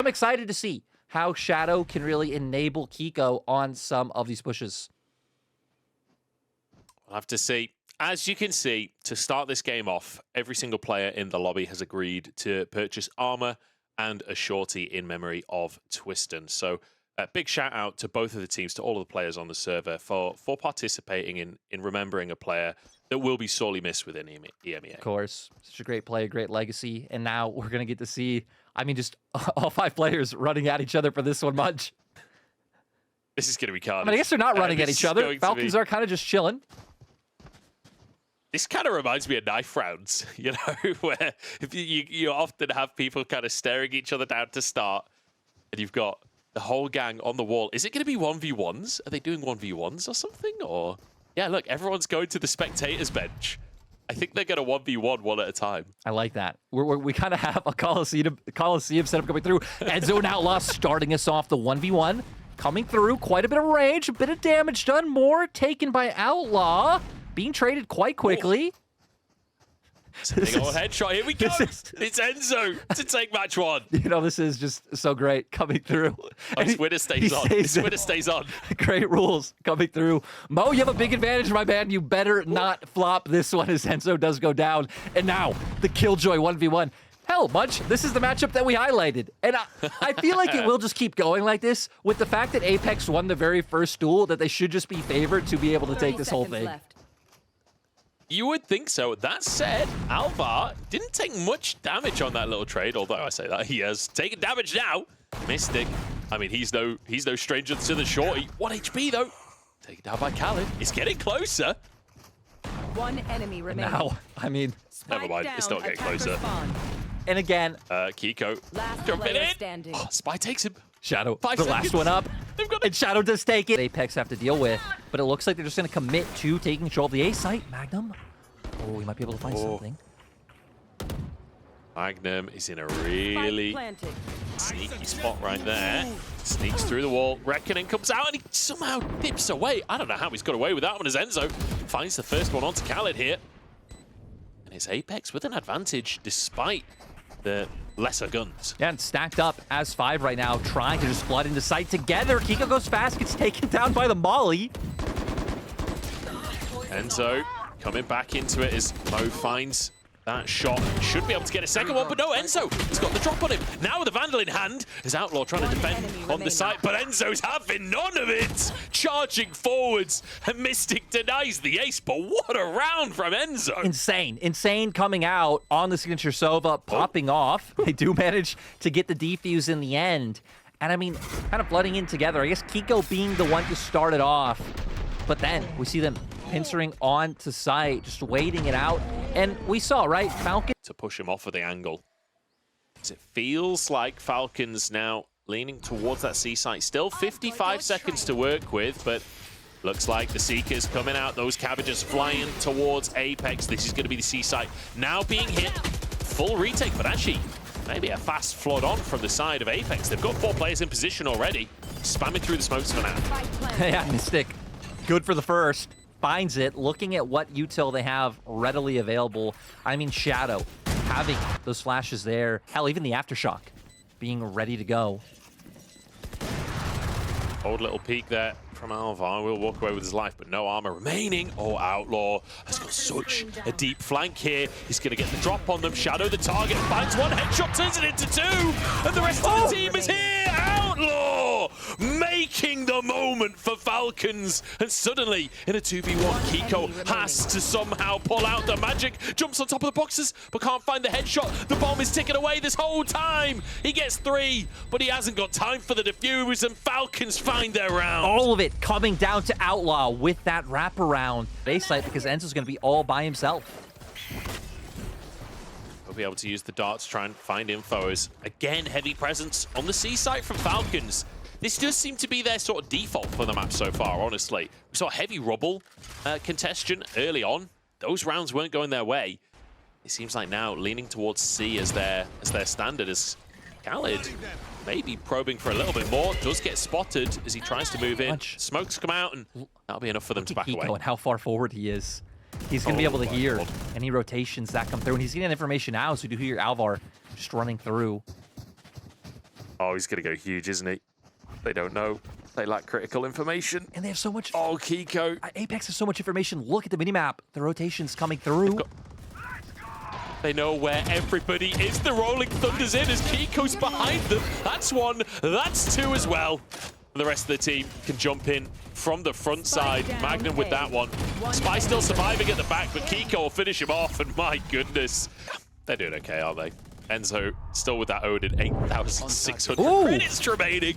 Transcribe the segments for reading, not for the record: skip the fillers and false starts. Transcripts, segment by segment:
excited to see how Shadow can really enable Kiko on some of these pushes. We'll have to see. As you can see, to start this game off, every single player in the lobby has agreed to purchase armor and a shorty in memory of Twiston. So a big shout out to both of the teams, to all of the players on the server for participating in remembering a player that will be sorely missed within EMEA. Of course. Such a great play, great legacy. And now we're going to get to see, I mean, just all 5 players running at each other for this one much. This is going to be carnage. I mean, I guess they're not running at each other. Falcons are kind of just chilling. This kind of reminds me of knife rounds, you know, where if you often have people kind of staring each other down to start, and you've got the whole gang on the wall. Is it going to be 1v1s? Are they doing 1v1s or something? Or yeah, look, everyone's going to the spectators bench. I think they're going to 1v1 one at a time. I like that. We kind of have a Coliseum setup coming through. Enzo and Outlaw starting us off the 1v1. Coming through, quite a bit of range, a bit of damage done. More taken by Outlaw. Being traded quite quickly. Big old headshot. Here we go. It's Enzo to take match 1. You know, this is just so great coming through. Oh, this winner stays on. This winner stays on. Great rules coming through. Mo, you have a big advantage, my man. You better not flop this one as Enzo does go down. And now, the Killjoy 1v1. Hell, Munch, this is the matchup that we highlighted. And I feel like it will just keep going like this with the fact that Apeks won the very first duel, that they should just be favored to be able to take this whole thing. Left. You would think so. That said, Alvar didn't take much damage on that little trade, although I say that he has taken damage now. Mystic, I mean, he's no stranger to the shorty. 1 HP though. Taken down by Khaled. He's getting closer. 1 enemy remaining. Now, I mean, never mind. It's not getting closer. Spawn. and again, Kiko Last jumping player in. standing. Oh, Spy takes him. Shadow, 5 the seconds. last one up. They've got And Shadow does take it. Apeks have to deal with, but it looks like they're just going to commit to taking control of the A site. Magnum. Oh, we might be able to find something. Magnum is in a really Spike planted. sneaky spot right there. Sneaks through the wall. Reckoning comes out and he somehow dips away. I don't know how he's got away with that one as Enzo finds the first one onto Khaled here. And it's Apeks with an advantage despite the lesser guns. Yeah, and stacked up as 5 right now, trying to just flood into sight together. Kiko goes fast, gets taken down by the molly. Enzo coming back into it as Mo finds that shot. Should be able to get a second one, but no, Enzo has got the drop on him. Now with the Vandal in hand, as Outlaw trying to defend on the site, but Enzo's having none of it. Charging forwards, and Mystic denies the ace, but what a round from Enzo. Insane coming out on the signature Sova, popping off. They do manage to get the defuse in the end. And I mean, kind of flooding in together. I guess Kiko being the one to start it off. But then we see them pincering onto site, just waiting it out. And we saw, right, Falcon To push him off of the angle. As it feels like Falcons now leaning towards that C site. Still 55 seconds to work with, but looks like the Seekers coming out. Those cabbages flying towards Apeks. This is going to be the C site. Now being hit. Full retake, but actually maybe a fast flood on from the side of Apeks. They've got 4 players in position already. Spamming through the smokes for now. yeah, Mystic, good for the first. Finds it, looking at what util they have readily available. I mean, Shadow having those flashes there. Hell, even the Aftershock being ready to go. Old little peek there from Alvar. Will walk away with his life, but no armor remaining. Oh, Outlaw has got such a deep flank here. He's going to get the drop on them. Shadow the target, finds one headshot, turns it into 2. And the rest of the team is here. Outlaw making the moment for Falcons. And suddenly, in a 2v1, Kiko has to somehow pull out the magic. Jumps on top of the boxes, but can't find the headshot. The bomb is ticking away this whole time. He gets 3, but he hasn't got time for the defuse, and Falcons find their round. All of it coming down to Outlaw with that wraparound base site, because Enzo's going to be all by himself. We'll be able to use the dart to try and find info as, again, heavy presence on the C site from Falcons. This does seem to be their sort of default for the map so far, honestly. We saw heavy rubble congestion early on. Those rounds weren't going their way. It seems like now leaning towards C as their standard, as Khaled maybe probing for a little bit more. Does get spotted as he tries to move in. Smokes come out, and that'll be enough for them to back Kiko away. and how far forward he is. He's going to be able to hear any rotations that come through. And he's getting information now, so you do hear Alvar just running through. Oh, he's going to go huge, isn't he? They don't know. They lack critical information. And they have so much... Oh, Kiko. Apeks has so much information. Look at the minimap. The rotation's coming through. They know where everybody is. The Rolling Thunder's in as Kiko's behind them. That's one. That's two as well. The rest of the team can jump in from the front side. Magnum with that one. Spy still surviving at the back, but Kiko will finish him off. And my goodness, they're doing okay, aren't they? Enzo still with that Odin, 8,600 credits remaining.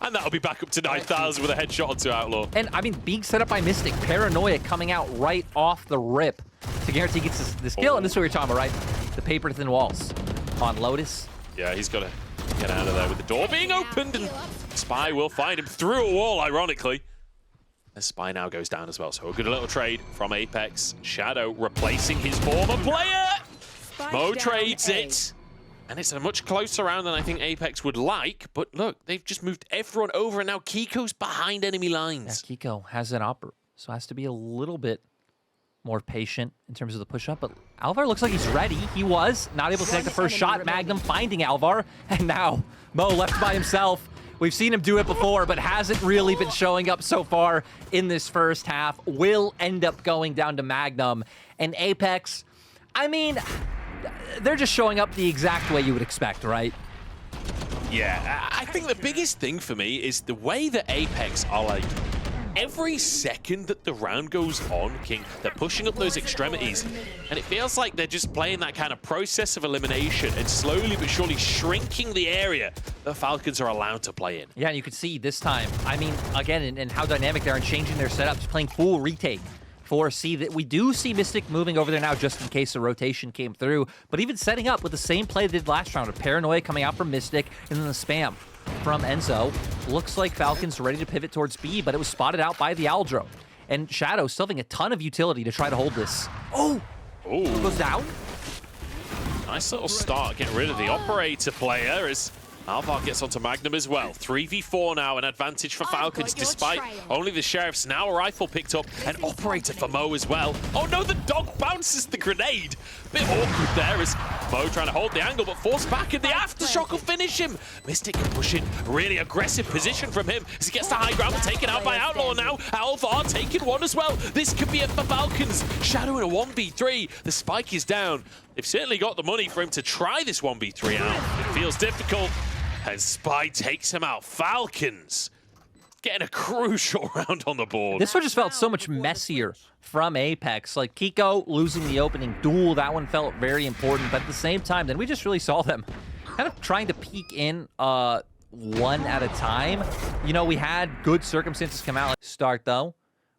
And that'll be back up to 9,000 with a headshot onto Outlaw. And I mean, being set up by Mystic, Paranoia coming out right off the rip to guarantee he gets this kill. And this is what you're talking about, right? The paper thin walls on Lotus. Yeah, he's got to get out of there with the door being opened. And Spy will find him through a wall, ironically. As Spy now goes down as well. So a good little trade from Apeks. Shadow replacing his former player. Mo trades it. And it's a much closer round than I think Apeks would like. But look, they've just moved everyone over, and now Kiko's behind enemy lines. Yeah, Kiko has an upper, so has to be a little bit more patient in terms of the push-up. But Alvar looks like he's ready. He was not able to take the first shot. Magnum finding Alvar. And now Mo left by himself. We've seen him do it before, but hasn't really been showing up so far in this first half. Will end up going down to Magnum. And Apeks, I mean... they're just showing up the exact way you would expect, right? Yeah, I think the biggest thing for me is the way that Apeks are like, every second that the round goes on, King, they're pushing up those extremities, and it feels like they're just playing that kind of process of elimination and slowly but surely shrinking the area the Falcons are allowed to play in. Yeah, and you could see this time, I mean, again, and how dynamic they are and changing their setups, playing full retake. 4C that we do see Mystic moving over there now just in case the rotation came through, but even setting up with the same play they did last round of Paranoia coming out from Mystic and then the spam from Enzo. Looks like Falcons ready to pivot towards B, but it was spotted out by the Aldro. And Shadow still having a ton of utility to try to hold this. Oh! Ooh. Goes down. Nice little start, getting rid of the operator player as Alvar gets onto Magnum as well. 3v4 now, an advantage for Falcons, despite only the Sheriff's now a rifle picked up, an operator for Mo as well. Oh no, the dog bounces the grenade. Bit awkward there as Mo trying to hold the angle, but forced back, and the aftershock will finish him. Mystic can push in, really aggressive position from him as he gets to high ground, but taken out by Outlaw now. Alvar taking one as well. This could be it for Falcons. Shadow in a 1v3. The spike is down. They've certainly got the money for him to try this 1v3 out. It feels difficult. And Spy takes him out. Falcons getting a crucial round on the board. This one just felt so much messier from Apeks. Like Kiko losing the opening duel, that one felt very important. But at the same time, then we just really saw them kind of trying to peek in one at a time. You know, we had good circumstances come out. Start though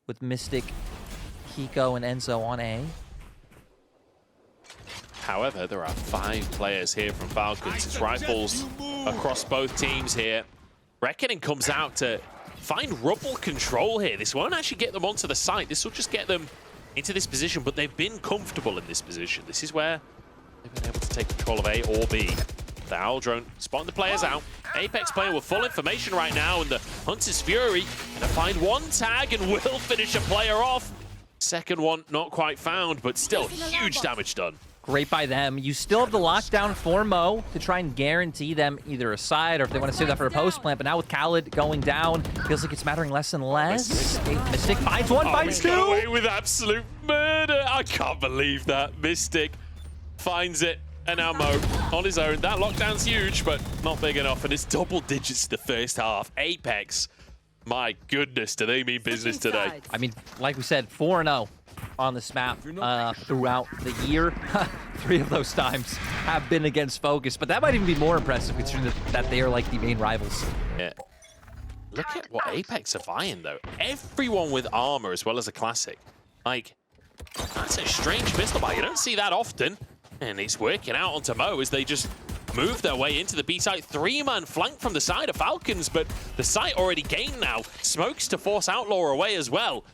with Mystic, Kiko, and Enzo on A. However, there are 5 players here from Falcons. It's rifles across both teams here. Reckoning comes out to find rubble control here. This won't actually get them onto the site. This will just get them into this position, but they've been comfortable in this position. This is where they've been able to take control of A or B. The Owl Drone spotting the players out. Apeks playing with full information right now, and the Hunter's Fury gonna find one tag and will finish a player off. Second one not quite found, but still huge damage done. Great by them. You still have the lockdown for Mo to try and guarantee them either a side or if they want to save that for a post plant. But now with Khaled going down, feels like it's mattering less and less. Mystic finds one, finds two. Away with absolute murder. I can't believe that. Mystic finds it. And now Mo on his own. That lockdown's huge, but not big enough. And it's double digits the first half. Apeks, my goodness, do they mean business today? I mean, like we said, 4-0 on this map throughout the year. 3 of those times have been against Focus, but that might even be more impressive considering that they are like the main rivals. Yeah. Look at what Apeks are buying, though. Everyone with armor as well as a classic. Like, that's a strange pistol buy. You don't see that often. And it's working out onto Mo as they just move their way into the B site. 3-man flank from the side of Falcons, but the site already gained now. Smokes to force Outlaw away as well.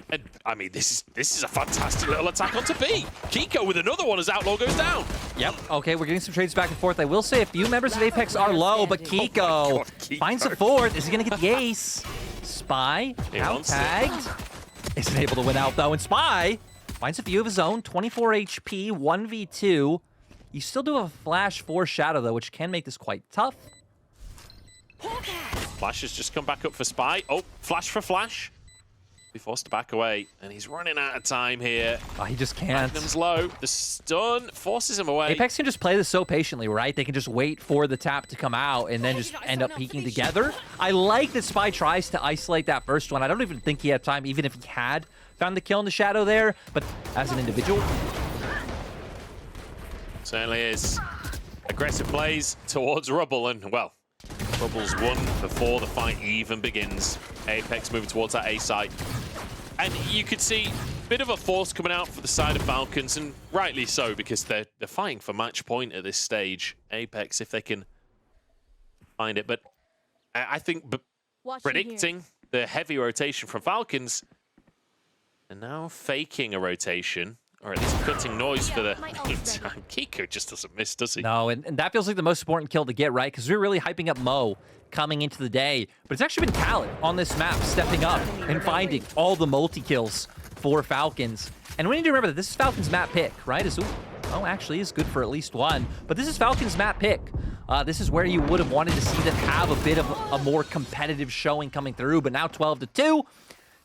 And I mean, this is a fantastic little attack onto B. Kiko with another one as Outlaw goes down. Yep. Okay, we're getting some trades back and forth. I will say a few members of Apeks are low, but Kiko, Kiko finds the fourth. Is he going to get the ace? Spy out tagged. Isn't able to win out though, and Spy finds a few of his own. 24 HP, 1v2. You still do have a flash for Shadow though, which can make this quite tough. Flash has just come back up for Spy. Oh, flash for Flash. Be forced to back away, and he's running out of time here. Oh, he just can't. Magnum's low. The stun forces him away. Apeks can just play this so patiently, right? They can just wait for the tap to come out and then just end up peeking together. I like that Spy tries to isolate that first one. I don't even think he had time, even if he had found the kill in the shadow there. But as an individual, certainly is. Aggressive plays towards Rubble, and well, Rubble's won before the fight even begins. Apeks moving towards that A site. And you could see a bit of a force coming out for the side of Falcons, and rightly so, because they're fighting for match point at this stage. Apeks, if they can find it. But I think predicting the heavy rotation from Falcons, and now faking a rotation, or at least cutting noise for the meantime. Kiko just doesn't miss, does he? No, and that feels like the most important kill to get, right? Because we're really hyping up Mo coming into the day. But it's actually been Khaled on this map stepping up and finding all the multi-kills for Falcons. And we need to remember that this is Falcons map pick, right? Oh, actually is good for at least one. But this is Falcons map pick. This is where you would have wanted to see them have a bit of a more competitive showing coming through. But now 12-2,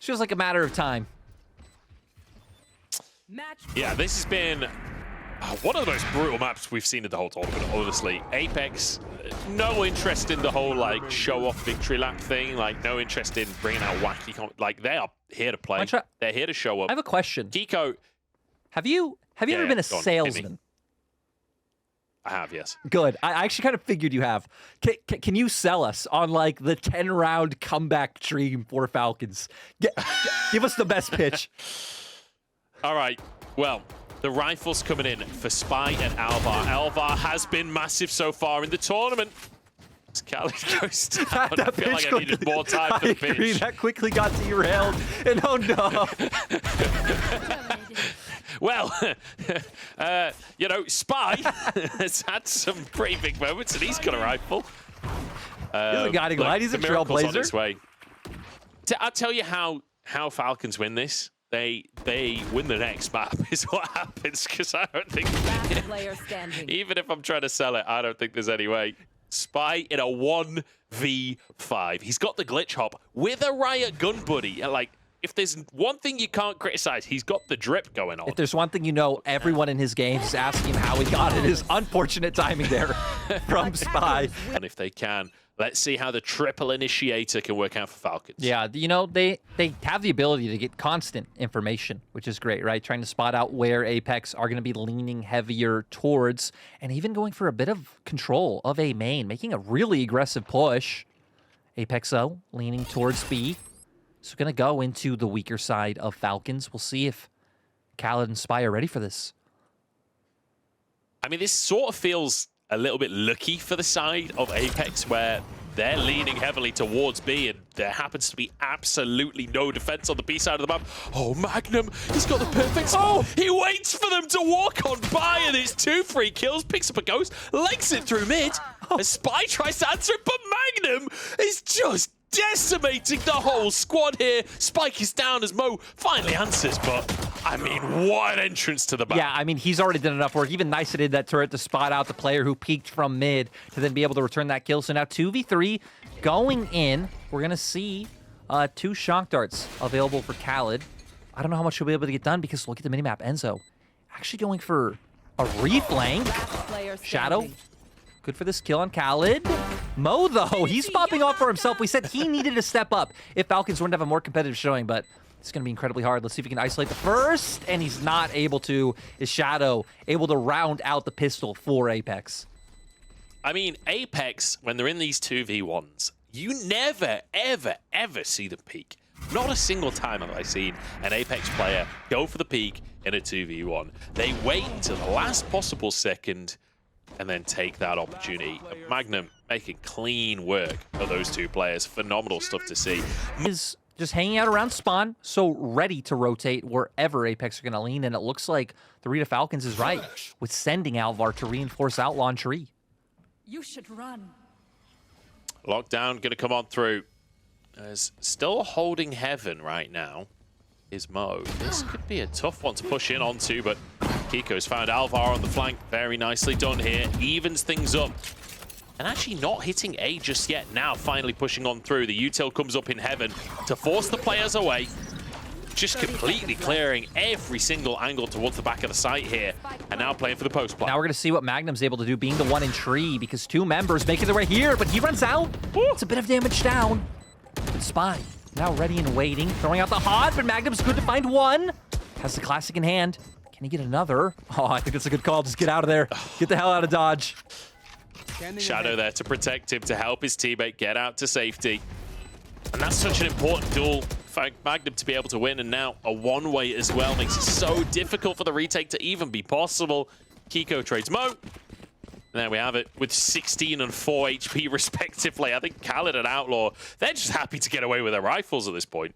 feels like a matter of time. Yeah, this has been one of the most brutal maps we've seen in the whole tournament, honestly. Apeks, no interest in the whole, like, show-off victory lap thing. Like, no interest in bringing out wacky... Like, they are here to play. They're here to show up. I have a question. Kiko... Have you ever been a salesman? I have, yes. Good. I actually kind of figured you have. Can you sell us on, like, the 10-round comeback dream for Falcons? Give us the best pitch. All right, well, the rifle's coming in for Spy and Alvar. Alvar has been massive so far in the tournament. As Khaled goes down, I feel like I needed more time for the pitch. I agree, that quickly got derailed, and oh no. Well, you know, Spy has had some pretty big moments, and he's got a rifle. He's a guiding light, he's a trailblazer. I'll tell you how Falcons win this. They win the next map is what happens, because I don't think even if I'm trying to sell it, I don't think there's any way. Spy in a 1v5. He's got the glitch hop with a Riot gun buddy. Like, if there's one thing you can't criticize, he's got the drip going on. If there's one thing you know, everyone in his games is asking him how he got it. Is unfortunate timing there from Spy. And if they can, let's see how the triple initiator can work out for Falcons. Yeah, you know, they have the ability to get constant information, which is great, right? Trying to spot out where Apeks are going to be leaning heavier towards, and even going for a bit of control of A main, making a really aggressive push. Apeks, though, leaning towards B. So going to go into the weaker side of Falcons. We'll see if Khaled and Spy are ready for this. I mean, this sort of feels a little bit lucky for the side of Apeks, where they're leaning heavily towards B, and there happens to be absolutely no defense on the B side of the map. Oh, Magnum, he's got the perfect spot. He waits for them to walk on by, and it's 2 free kills, picks up a ghost, legs it through mid. A Spy tries to answer it, but Magnum is just decimating the whole squad here. Spike is down as Mo finally answers, but I mean, what an entrance to the map. Yeah, I mean, he's already done enough work. Even Nysa did that turret to spot out the player who peeked from mid to then be able to return that kill. So now 2v3 going in. We're going to see 2 shock darts available for Khaled. I don't know how much he'll be able to get done, because look at the minimap. Enzo actually going for a reflank. Shadow. Good for this kill on Khaled. Mo, though, he's popping off for himself. We said he needed to step up if Falcons wanted to have a more competitive showing, but it's going to be incredibly hard. Let's see if he can isolate the first, and he's not able to. Is Shadow able to round out the pistol for Apeks? I mean, Apeks, when they're in these 2v1s, you never, ever, ever see them peak. Not a single time have I seen an Apeks player go for the peak in a 2v1. They wait until the last possible second and then take that opportunity. Magnum making clean work of those 2 players. Phenomenal stuff to see. Is just hanging out around spawn, so ready to rotate wherever Apeks are going to lean, and it looks like the read of Falcons is right with sending Alvar to reinforce Outlaw and Tree. You should run. Lockdown going to come on through. As still holding heaven right now is Mo. This could be a tough one to push in onto, but Kiko's found Alvar on the flank. Very nicely done here. Evens things up. and actually not hitting A just yet. Now finally pushing on through. The util comes up in heaven to force the players away. Just completely clearing every single angle towards the back of the site here. And now playing for the post play. Now we're going to see what Magnum's able to do, being the one in tree, because 2 members making their way here, but he runs out. It's a bit of damage down. But Spy now ready and waiting, throwing out the HOD, but Magnum's good to find one. Has the classic in hand. Can he get another? Oh, I think it's a good call. Just get out of there. Get the hell out of Dodge. Shadow there to protect him, to help his teammate get out to safety. And that's such an important duel for Magnum to be able to win. And now a one-way as well makes it so difficult for the retake to even be possible. Kiko trades Mo. And there we have it with 16 and 4 HP respectively. I think Khaled and Outlaw, they're just happy to get away with their rifles at this point.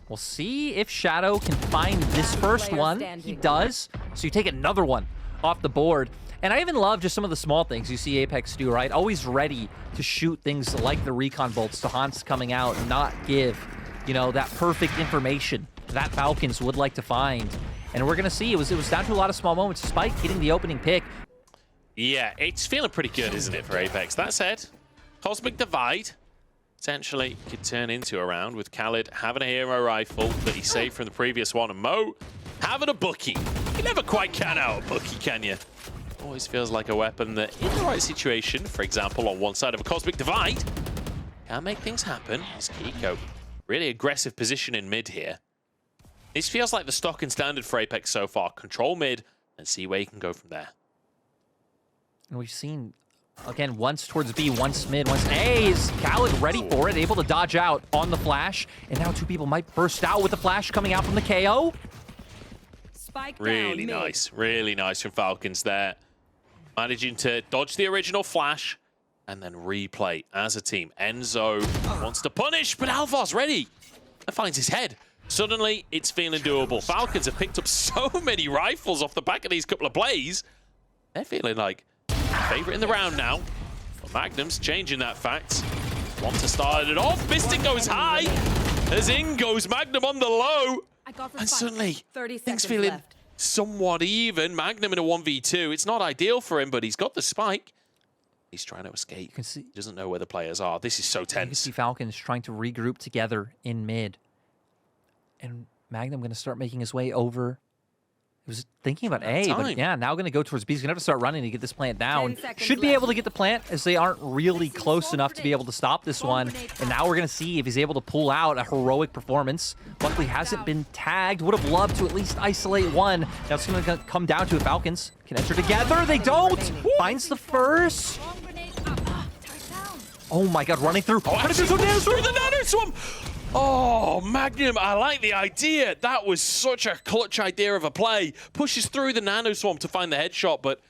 We'll see if Shadow can find this first one. He does. So you take another one off the board. And I even love just some of the small things you see Apeks do, right? Always ready to shoot things like the recon bolts to Hans coming out and not give, you know, that perfect information that Falcons would like to find. And we're going to see it was down to a lot of small moments. Spike getting the opening pick. Yeah, it's feeling pretty good, isn't it, for Apeks? That said, Cosmic Divide potentially could turn into a round with Khaled having a hero rifle that he saved from the previous one, and Mo having a Bucky. You never quite can out a Bucky, can you? Always feels like a weapon that, in the right situation, for example, on one side of a Cosmic Divide, can make things happen. It's Kiko. Really aggressive position in mid here. This feels like the stock and standard for Apeks so far. Control mid and see where you can go from there. And we've seen, again, once towards B, once mid, once A. Is Khaled ready for it, able to dodge out on the flash. And now 2 people might burst out with the flash coming out from the KO. Really nice from Falcons there. Managing to dodge the original flash and then replay as a team. Enzo wants to punish, but Alvar's ready and finds his head. Suddenly, it's feeling doable. Falcons have picked up so many rifles off the back of these couple of plays. They're feeling like favorite in the round now. But Magnum's changing that fact. Want to start it off. Bistic goes high. As in goes Magnum on the low. And suddenly, things feeling somewhat even. Magnum in a 1v2. It's not ideal for him, but he's got the spike. He's trying to escape. You can see, he doesn't know where the players are. This is so tense. You can see Falcons trying to regroup together in mid. And Magnum going to start making his way over. He was thinking about A, but yeah, now going to go towards B. He's going to have to start running to get this plant down. Should be able to get the plant, as they aren't really close enough to be able to stop this one. And now we're going to see if he's able to pull out a heroic performance. Luckily, hasn't been tagged. Would have loved to at least isolate one. Now it's going to come down to it. Falcons can enter together. They don't. Finds the first. Oh my god, running through. Oh, through the nano swarm. Oh, Magnum, I like the idea. That was such a clutch idea of a play. Pushes through the nano swarm to find the headshot, but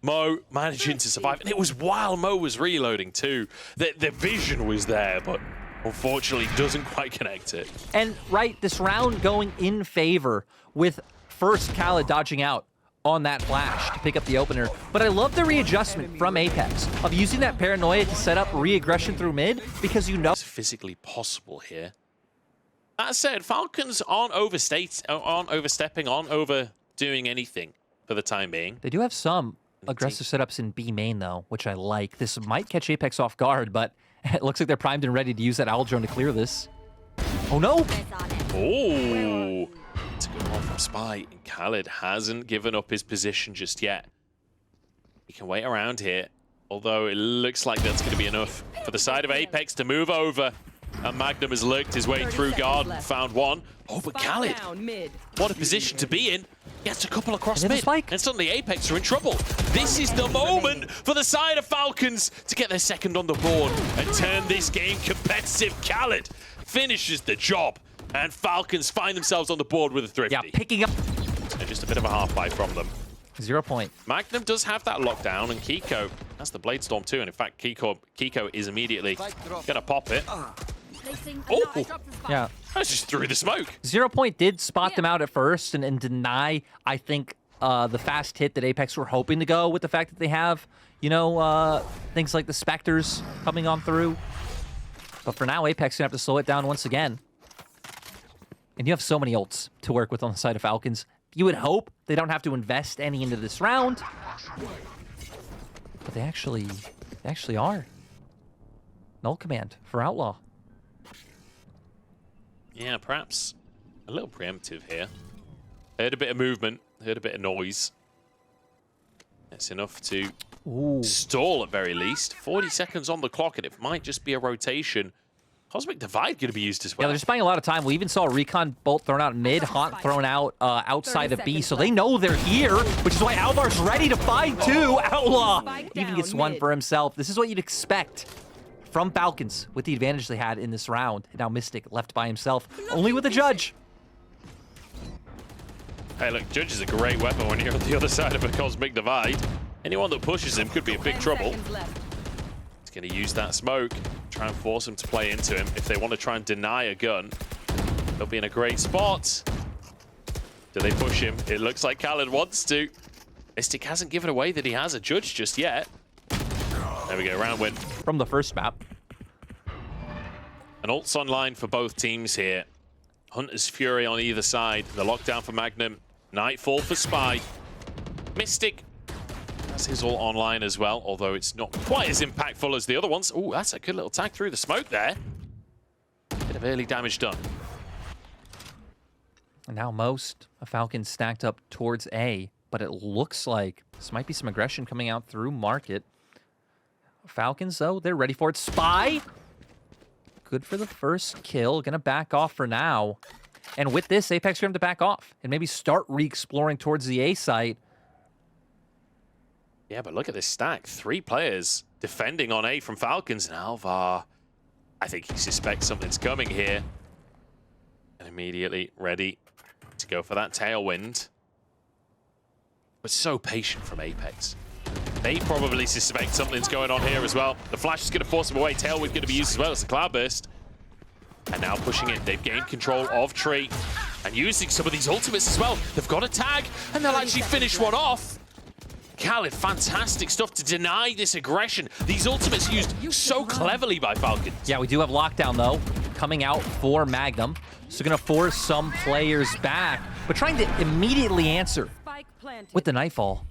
Mo managing to survive. And it was while Mo was reloading too. The vision was there, but unfortunately doesn't quite connect it. And right, this round going in favor with first Khaled dodging out on that flash to pick up the opener. But I love the readjustment from Apeks of using that paranoia to set up re-aggression through mid, because you know it's physically possible here. That said, Falcons aren't overstepping, aren't overdoing anything for the time being. They do have some aggressive setups in B main, though, which I like. This might catch Apeks off guard, but it looks like they're primed and ready to use that owl drone to clear this. Oh, no! Oh! It's a good one from Spy. And Khaled hasn't given up his position just yet. He can wait around here, although it looks like that's going to be enough for the side of Apeks to move over. And Magnum has lurked his way through guard and found one. Oh, but Khaled, what a position to be in. He gets a couple across mid, and suddenly Apeks are in trouble. This is the moment for the side of Falcons to get their second on the board and turn this game competitive. Khaled finishes the job, and Falcons find themselves on the board with a thrifty. Yeah, picking up. And just a bit of a half-buy from them. 0 point. Magnum does have that lockdown, and Kiko has the Blade Storm too, and in fact, Kiko is immediately gonna pop it. Oh! Yeah. That's just through the smoke. 0 point did spot them out at first and deny, I think, the fast hit that Apeks were hoping to go with the fact that they have, you know, things like the Spectres coming on through. But for now, Apeks gonna have to slow it down once again. And you have so many ults to work with on the side of Falcons. You would hope they don't have to invest any into this round. But they actually They actually are. Null command for Outlaw. Yeah, perhaps a little preemptive here. Heard a bit of movement, heard a bit of noise. That's enough to stall at very least. 40 seconds on the clock, and it might just be a rotation. Cosmic Divide going to be used as well. Yeah, they're just buying a lot of time. We even saw a Recon Bolt thrown out mid, Haunt thrown out outside of B, so they know they're here, which is why Alvar's ready to find two. Outlaw even gets one for himself. This is what you'd expect from Falcons with the advantage they had in this round. And now Mystic left by himself, only with a Judge. Hey, look, Judge is a great weapon when you're on the other side of a Cosmic Divide. Anyone that pushes him could be in big trouble. He's going to use that smoke, try and force him to play into him. If they want to try and deny a gun, they'll be in a great spot. Do they push him? It looks like Khaled wants to. Mystic hasn't given away that he has a Judge just yet. There we go, round win. From the first map. An ult's online for both teams here. Hunter's Fury on either side. The lockdown for Magnum. Nightfall for Spy. Mystic has his ult online as well, although it's not quite as impactful as the other ones. Oh, that's a good little tag through the smoke there. Bit of early damage done. And now most of Falcons stacked up towards A, but it looks like this might be some aggression coming out through Market. Falcons, though, they're ready for it. Spy! Good for the first kill. Gonna back off for now. And with this, Apeks for him to back off and maybe start re-exploring towards the A site. Yeah, but look at this stack. 3 players defending on A from Falcons. And Alvar, I think he suspects something's coming here. And immediately ready to go for that tailwind. But so patient from Apeks. They probably suspect something's going on here as well. The flash is going to force him away. Tailwind going to be used as well as the cloud burst. And now pushing in. They've gained control of Tree. And using some of these ultimates as well. They've got a tag. And they'll actually finish one off. Khaled, fantastic stuff to deny this aggression. These ultimates used so cleverly by Falcons. Yeah, we do have lockdown, though, coming out for Magnum. So going to force some players back, but trying to immediately answer with the Nightfall.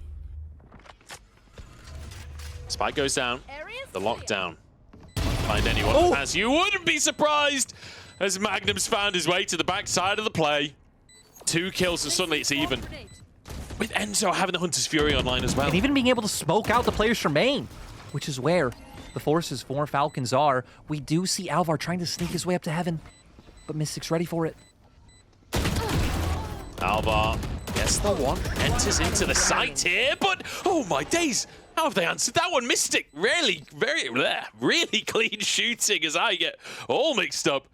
Spike goes down. The lockdown. Find anyone as you wouldn't be surprised as Magnum's found his way to the backside of the play. 2 kills and suddenly it's even. With Enzo having the Hunter's Fury online as well. And even being able to smoke out the players from main, which is where the forces for Falcons are. We do see Alvar trying to sneak his way up to heaven, but Mystic's ready for it. Alvar gets the one, enters into the site here, but oh my days, how have they answered that one? Mystic, really clean shooting as I get all mixed up.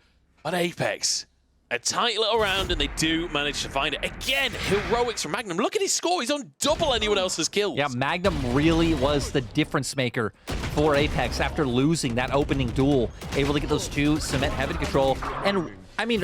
But Apeks, a tight little round, and they do manage to find it. Again, heroics from Magnum. Look at his score. He's on double anyone else's kills. Yeah, Magnum really was the difference maker for Apeks after losing that opening duel. Able to get those 2 cement heaven control. And, I mean,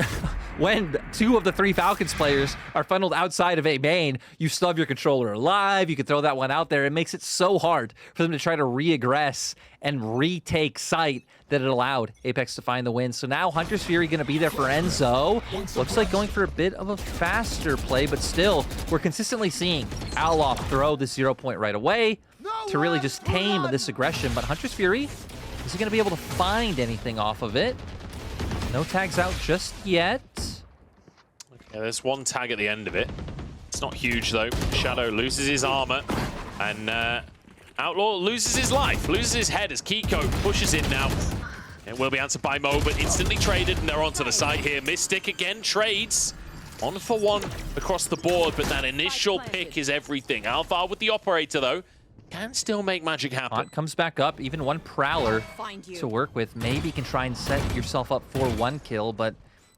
when 2 of the 3 Falcons players are funneled outside of A main, you still have your controller alive. You can throw that one out there. It makes it so hard for them to try to re-aggress and retake site that it allowed Apeks to find the win. So now Hunter's Fury going to be there for Enzo. Looks like going for a bit of a faster play, but still, we're consistently seeing Outlaw throw the 0 point right away to really just tame this aggression. But Hunter's Fury, is he going to be able to find anything off of it? No tags out just yet. Yeah, there's 1 tag at the end of it. It's not huge, though. Shadow loses his armor, and Outlaw loses his life, loses his head as Kiko pushes in now. It will be answered by Mo, but instantly traded, and they're onto the site here. Mystic again trades. 1 for 1 across the board, but that initial pick is everything. Alvar with the operator, though, can still make magic happen. Haunt comes back up, even 1 Prowler to work with. Maybe you can try and set yourself up for 1 kill, but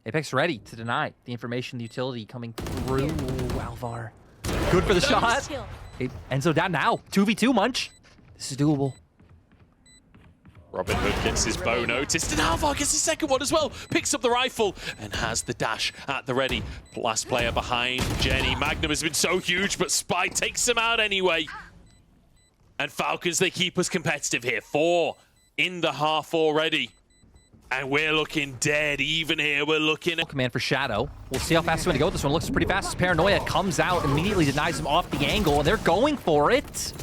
Apeks ready to deny the information utility coming through. Alvar. Good for the shot. Enzo down now. 2v2, Munch. This is doable. Robin Hood gets his bow noticed, and Alvar gets his second one as well. Picks up the rifle and has the dash at the ready. Last player behind Jenny. Magnum has been so huge, but Spy takes him out anyway. And Falcons, they keep us competitive here. 4 in the half already. And we're looking dead even here. We're looking at... Command for Shadow. We'll see how fast he's going to go. This one looks pretty fast as Paranoia comes out, immediately denies him off the angle, and they're going for it.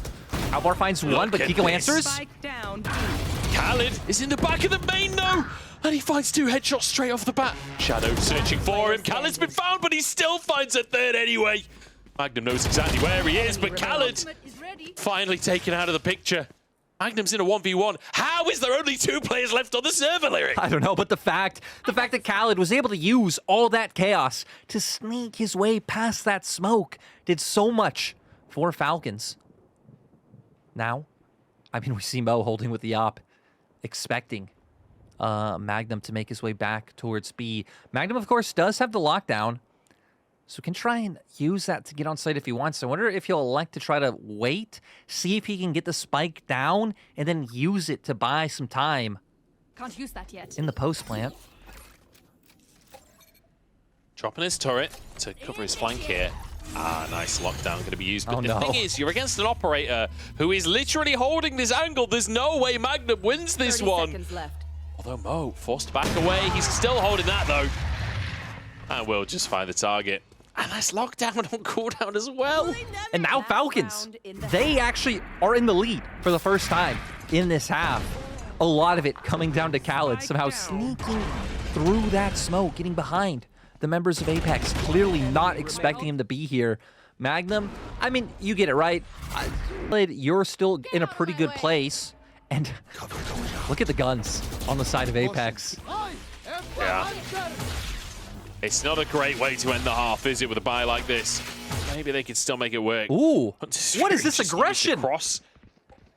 Alvar finds one, but at Kiko this. answers. Spike down. Khaled is in the back of the main though, and he finds 2 headshots straight off the bat. Shadow searching for him. Khaled's been found, but he still finds a third anyway. Magnum knows exactly where he is, but Khaled finally taken out of the picture. Magnum's in a 1v1. How is there only 2 players left on the server, Lyric? I don't know, but the fact that Khaled was able to use all that chaos to sneak his way past that smoke did so much for Falcons. Now, I mean, we see Mo holding with the op, expecting Magnum to make his way back towards B. Magnum, of course, does have the lockdown, so can try and use that to get on site if he wants. I wonder if he'll elect to try to wait, see if he can get the spike down, and then use it to buy some time Can't use that yet. in the post plant. Dropping his turret to cover his flank here. Ah, nice lockdown going to be used. But Oh, the no. thing is, you're against an operator who is literally holding this angle. There's no way Magnum wins this 30 one. seconds left. Although Mo forced back away. He's still holding that, though. And will just find the target. And that's lockdown on cooldown as well. And now Falcons, they actually are in the lead for the first time in this half. A lot of it coming down to Khaled, somehow sneaking through that smoke, getting behind the members of Apeks, clearly not expecting him to be here. Magnum, I mean, you get it, right? You're still in a pretty good place. And look at the guns on the side of Apeks. Yeah. It's not a great way to end the half, is it, with a buy like this? Maybe they could still make it work. Ooh, what is this Just aggression? across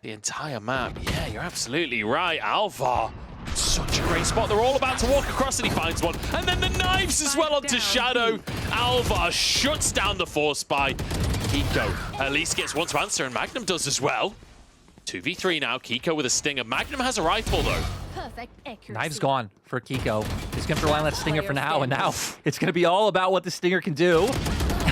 the entire map. Yeah, you're absolutely right. Alvar, such a great spot. They're all about to walk across and he finds one. And then the knives as well onto Shadow. Alvar shuts down the force by Kiko. At least gets one to answer, and Magnum does as well. 2v3 now. Kiko with a stinger. Magnum has a rifle, though. Perfect accuracy. Knives gone for Kiko. He's going to rely on that stinger for now, and now it's going to be all about what the stinger can do,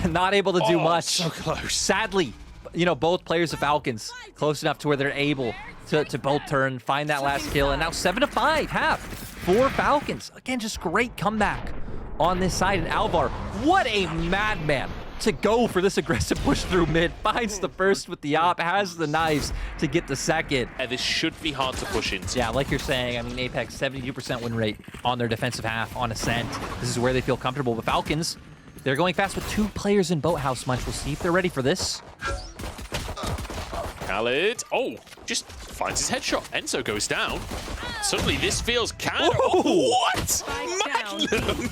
and not able to do much. So close. Sadly, you know, both players of Falcons close enough to where they're able to both turn, find that last kill, and now 7-5 half for Falcons. Again, just great comeback on this side. And Alvar, what a madman to go for this aggressive push through mid. Finds the first with the op, has the knives to get the second. And this should be hard to push into. Yeah, like you're saying, I mean, Apeks, 72% win rate on their defensive half on Ascent. This is where they feel comfortable. But Falcons, they're going fast with 2 players in Boathouse Munch. We'll see if they're ready for this. Khaled, just finds his headshot. Enzo goes down. Suddenly this feels counter. Ooh. What? Magnum!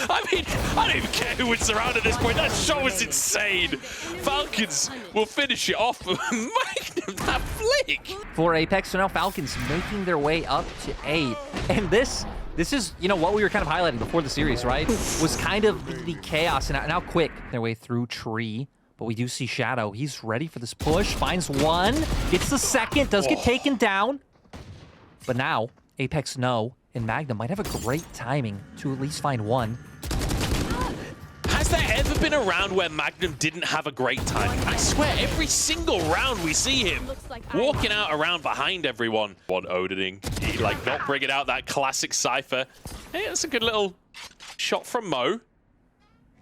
I mean, I don't even care who wins the round at this point. That shot was insane. Falcons will finish it off. Magnum, that flick! For Apeks, so now Falcons making their way up to 8. And this is, you know, what we were kind of highlighting before the series, right? Was kind of the chaos and how quick their way through tree. But we do see Shadow. He's ready for this push. Finds one. Gets the second. Does get taken down. But now, Apeks know, and Magnum might have a great timing to at least find one. Has there ever been a round where Magnum didn't have a great time? I swear, every single round we see him walking out around behind everyone. One Odining. He, like, not bringing out that classic Cypher. Hey, that's a good little shot from Mo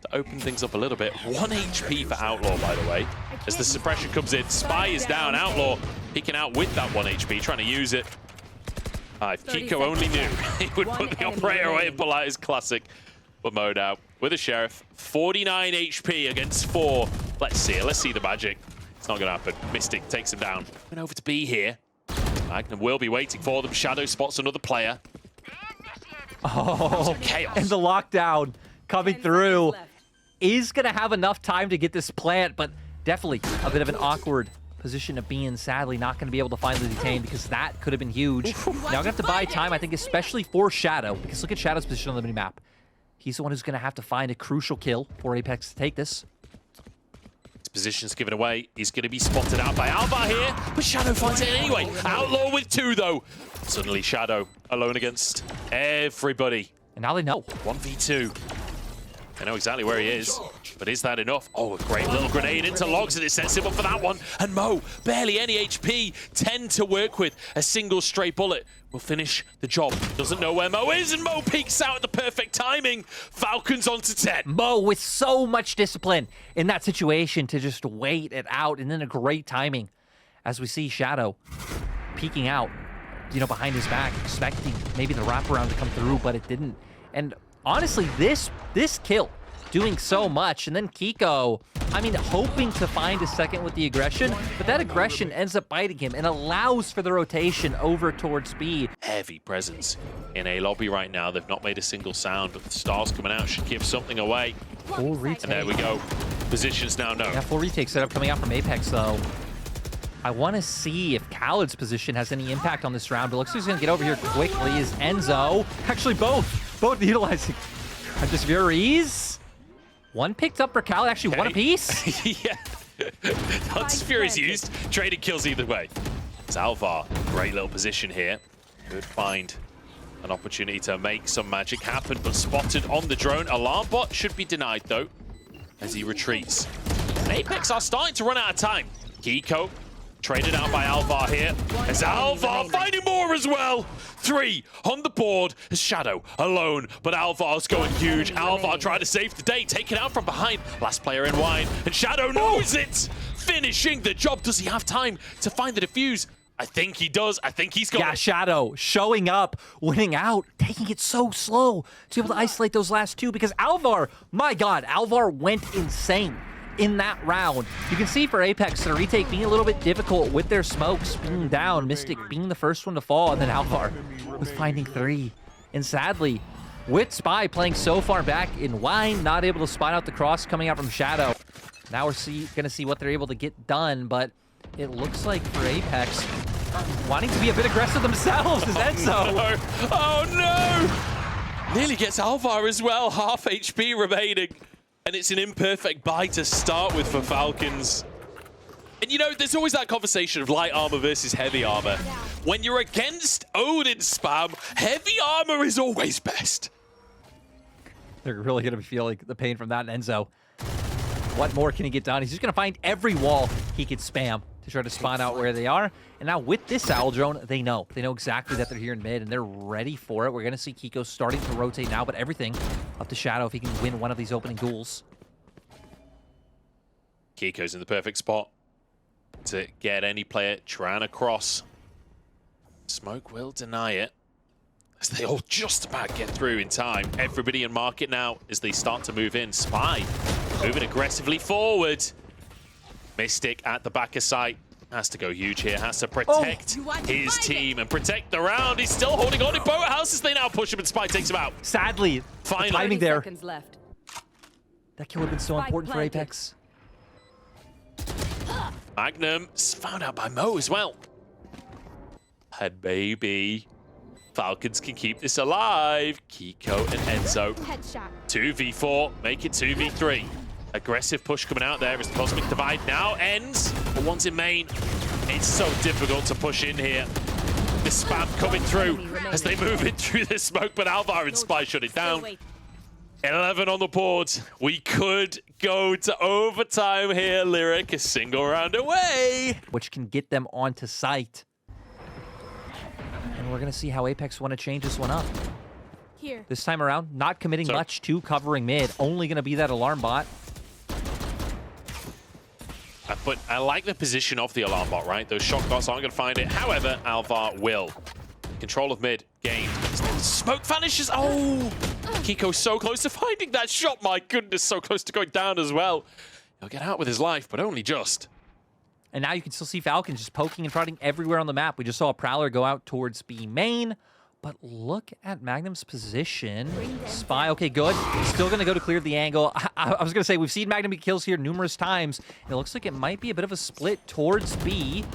to open things up a little bit. 1 HP for Outlaw, by the way. As the suppression comes in, Spy is down. Outlaw peeking out with that 1 HP, trying to use it. If Kiko only knew, he would put the operator away and pull out his classic. But Mo now with a Sheriff. 49 HP against 4. Let's see it. Let's see the magic. It's not going to happen. Mystic takes him down. Going over to B here. Magnum will be waiting for them. Shadow spots another player. Oh, Chaos. and the lockdown coming through is going to have enough time to get this plant, but definitely a bit of an awkward position to be in. Sadly, not going to be able to find the detain because that could have been huge. Now we're going to have to buy time, I think, especially for Shadow, because look at Shadow's position on the minimap. He's the one who's going to have to find a crucial kill for Apeks to take this. His position's given away. He's going to be spotted out by Alvar here, but Shadow finds it anyway. Outlaw with 2, though. Suddenly, Shadow alone against everybody. And now they know. 1v2. They know exactly where he is, but is that enough? Oh, a great little grenade into Logs, and it sets him up for that one. And Mo, barely any HP, 10 to work with. A single stray bullet will finish the job. Doesn't know where Mo is, and Mo peeks out at the perfect timing. Falcons onto 10. Mo with so much discipline in that situation to just wait it out, and then a great timing as we see Shadow peeking out, behind his back, expecting maybe the wraparound to come through, but it didn't. And honestly, this kill doing so much, and then Kiko, hoping to find a second with the aggression, but that aggression ends up biting him and allows for the rotation over towards B. Heavy presence in A lobby right now. They've not made a single sound, but the stars coming out should give something away. Full retake. And there we go. Positions now known. Yeah, full retake setup coming out from Apeks, though. I want to see if Khaled's position has any impact on this round, but looks like he's going to get over here quickly. Is Enzo. Actually, both utilizing just Furies. One picked up for Khaled, actually one apiece. Yeah. That's Furies used. Trading kills either way. It's Alvar. Great little position here. Could find an opportunity to make some magic happen, but spotted on the drone. Alarm bot should be denied, though, as he retreats. Apeks are starting to run out of time. Kiko traded out by Alvar here. As Alvar finding more as well. 3 on the board. Shadow alone, but Alvar's going huge. Alvar trying to save the day, taken out from behind. Last player in wine, and Shadow knows it. Finishing the job. Does he have time to find the defuse? I think he does. I think he's got Yeah, Shadow showing up, winning out, taking it so slow to be able to isolate those last two, because Alvar, my God, Alvar went insane in that round. You can see for Apeks, the retake being a little bit difficult with their smokes being down, Mystic being the first one to fall, and then Alvar was finding 3. And sadly, with Spy playing so far back in Wine, not able to spot out the cross coming out from Shadow. Now we're going to see what they're able to get done, but it looks like for Apeks, wanting to be a bit aggressive themselves is Enzo. No. Oh no! Nearly gets Alvar as well, half HP remaining. And it's an imperfect buy to start with for Falcons. And there's always that conversation of light armor versus heavy armor. When you're against Odin spam, heavy armor is always best. They're really going to be feeling the pain from that, Enzo. What more can he get done? He's just going to find every wall he could spam to try to spawn out where they are. And now with this owl drone, they know exactly that they're here in mid, and they're ready for it. We're going to see Kiko starting to rotate now, but everything up to Shadow if he can win one of these opening duels. Kiko's in the perfect spot to get any player trying to cross. Smoke will deny it, as they all just about get through in time. Everybody in market now as they start to move in. Spy moving aggressively forward. Mystic at the back of sight. Has to go huge here. Has to protect his team and protect the round. He's still holding on in Boathouse as they now push him, and Spy takes him out. Sadly, finally. The timing there. Left. That kill would have been so important for Apeks. Magnum found out by Mo as well. And maybe Falcons can keep this alive. Kiko and Enzo. 2v4, make it 2v3. Aggressive push coming out there as the Cosmic Divide now ends. But once in main, it's so difficult to push in here. The spam coming through as they move it through the smoke, but Alvar and Spy shut it down. 11 on the board. We could go to overtime here. Lyric, a single round away. Which can get them onto site. And we're going to see how Apeks want to change this one up. Here. This time around, not committing much to covering mid. Only going to be that alarm bot. But I like the position of the alarm bot, right? Those shot bots aren't going to find it. However, Alvar will. Control of mid gained. Smoke vanishes. Oh! Kiko's so close to finding that shot. My goodness, so close to going down as well. He'll get out with his life, but only just. And now you can still see Falcons just poking and prodding everywhere on the map. We just saw a Prowler go out towards B main. But look at Magnum's position. Spy, okay, good. Still going to go to clear the angle. I was going to say, we've seen Magnum get kills here numerous times. It looks like it might be a bit of a split towards B.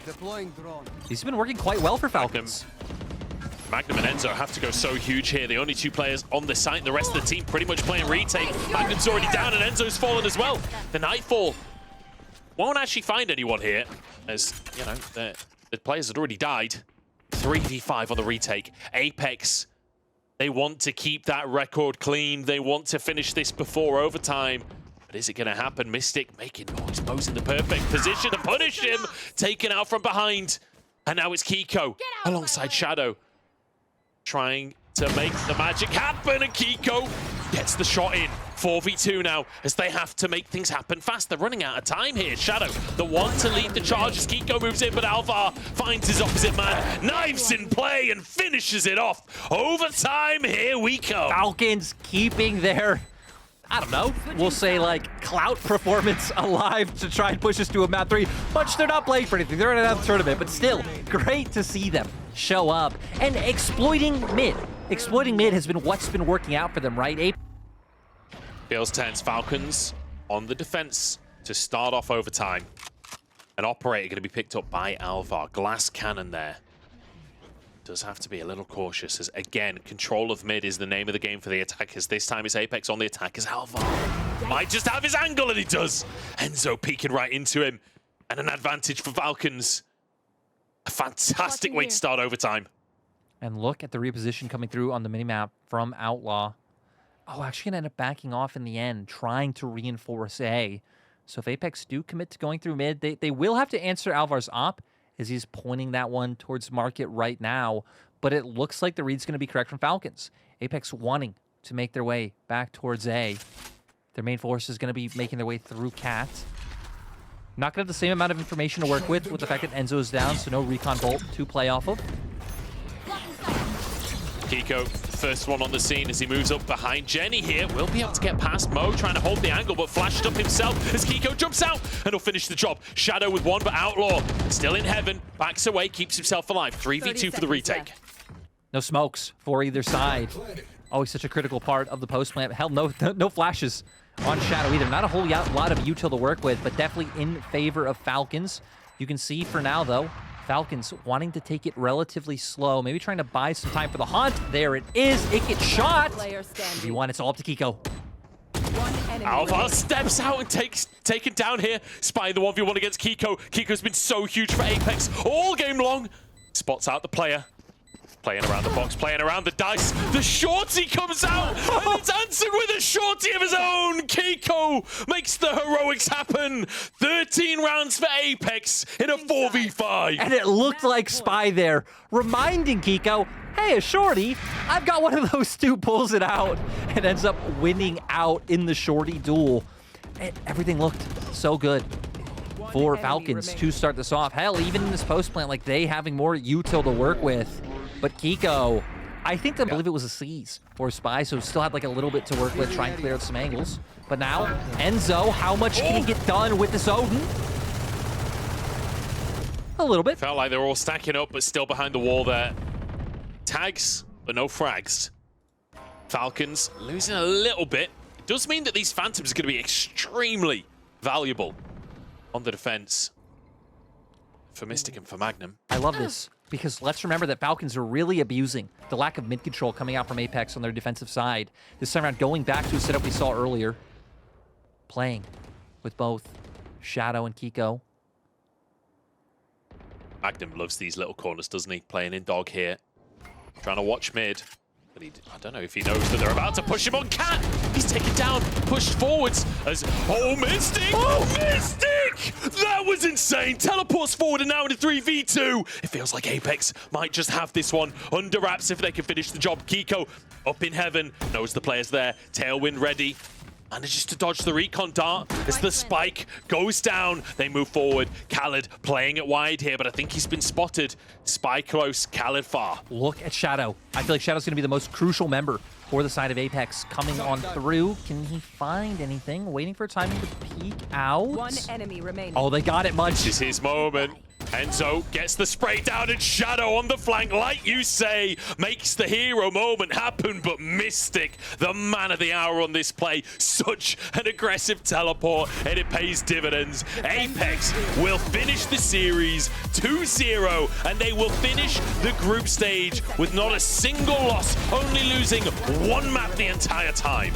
Deploying drone. These have been working quite well for Falcons. Magnum and Enzo have to go so huge here. The only 2 players on the site, the rest of the team pretty much playing retake. Magnum's already down and Enzo's fallen as well. The Nightfall won't actually find anyone here, as, the players had already died. 3v5 on the retake. Apeks, they want to keep that record clean. They want to finish this before overtime. But is it going to happen? Mystic making noise. Mo's in the perfect position to punish him. Taken out from behind. And now it's Kiko alongside Shadow, trying to make the magic happen, and Kiko gets the shot in. 4v2 now, as they have to make things happen fast. They're running out of time here. Shadow, the one to lead the charge as Kiko moves in, but Alvar finds his opposite man. Knives in play and finishes it off. Overtime, here we go. Falcons keeping their, I don't know, we'll say like clout performance alive to try and push us to a map 3. Much they're not playing for anything. They're in another tournament, but still great to see them show up and exploiting mid. Exploiting mid has been what's been working out for them, right? Feels tense. Falcons on the defense to start off overtime. An operator going to be picked up by Alvar. Glass cannon there. Does have to be a little cautious, as again, control of mid is the name of the game for the attackers. This time it's Apeks on the attack as Alvar might just have his angle, and he does. Enzo peeking right into him, and an advantage for Falcons. A fantastic way to start overtime. And look at the reposition coming through on the minimap from Outlaw. Oh, actually gonna end up backing off in the end, trying to reinforce A. So if Apeks do commit to going through mid, they will have to answer Alvar's op, as he's pointing that one towards market right now. But it looks like the read's gonna be correct from Falcons. Apeks wanting to make their way back towards A. Their main force is gonna be making their way through Cat. Not gonna have the same amount of information to work with the fact that Enzo is down, so no recon bolt to play off of. Kiko, first one on the scene as he moves up behind Jenny here. Will be able to get past Mo, trying to hold the angle, but flashed up himself as Kiko jumps out, and he'll finish the job. Shadow with one, but Outlaw still in heaven. Backs away, keeps himself alive. 3v2 for the retake. No smokes for either side. Always such a critical part of the post plant. Hell, no flashes on Shadow either. Not a whole lot of util to work with, but definitely in favor of Falcons. You can see for now, though, Falcons wanting to take it relatively slow, maybe trying to buy some time for the hunt. There it is. It gets shot. If you want, it's all up to Kiko. Alvar steps out and taken down here. Spy the 1v1 against Kiko. Kiko's been so huge for Apeks all game long. Spots out the player. Playing around the box, playing around the dice. The shorty comes out and it's answered with a shorty of his own. Kiko makes the heroics happen. 13 rounds for Apeks in a 4v5. And it looked like Spy there, reminding Kiko, hey, a shorty, I've got one of those two, pulls it out, and ends up winning out in the shorty duel. And everything looked so good for Falcons to start this off. Hell, even in this post plant, like they having more util to work with. But Kiko, I believe it was a seize for Spy, so still had like a little bit to work with, trying to clear out some angles. But now, Enzo, how much can he get done with this Odin? A little bit. Felt like they were all stacking up, but still behind the wall there. Tags, but no frags. Falcons losing a little bit. It does mean that these Phantoms are going to be extremely valuable on the defense for Mystic and for Magnum. I love this, because let's remember that Falcons are really abusing the lack of mid control coming out from Apeks on their defensive side. This time around, going back to a setup we saw earlier, playing with both Shadow and Kiko. Magnum loves these little corners, doesn't he? Playing in dog here. Trying to watch mid. But I don't know if he knows that they're about to push him on Cat. He's taken down, pushed forwards as... Oh, Mystic! Oh, Mystic! That was insane! Teleports forward and now in a 3v2. It feels like Apeks might just have this one under wraps if they can finish the job. Kiko up in heaven, knows the player's there. Tailwind ready. Manages to dodge the recon dart as the spike goes down. They move forward. Khaled playing it wide here, but I think he's been spotted. Spy close, Khaled far. Look at Shadow. I feel like Shadow's going to be the most crucial member for the side of Apeks coming on through. Can he find anything? Waiting for timing to peek out. One enemy remaining. Oh, they got it, Munch. This is his moment. Enzo gets the spray down and Shadow on the flank, like you say, makes the hero moment happen, but Mystic, the man of the hour on this play, such an aggressive teleport, and it pays dividends. Apeks will finish the series 2-0, and they will finish the group stage with not a single loss, only losing one map the entire time.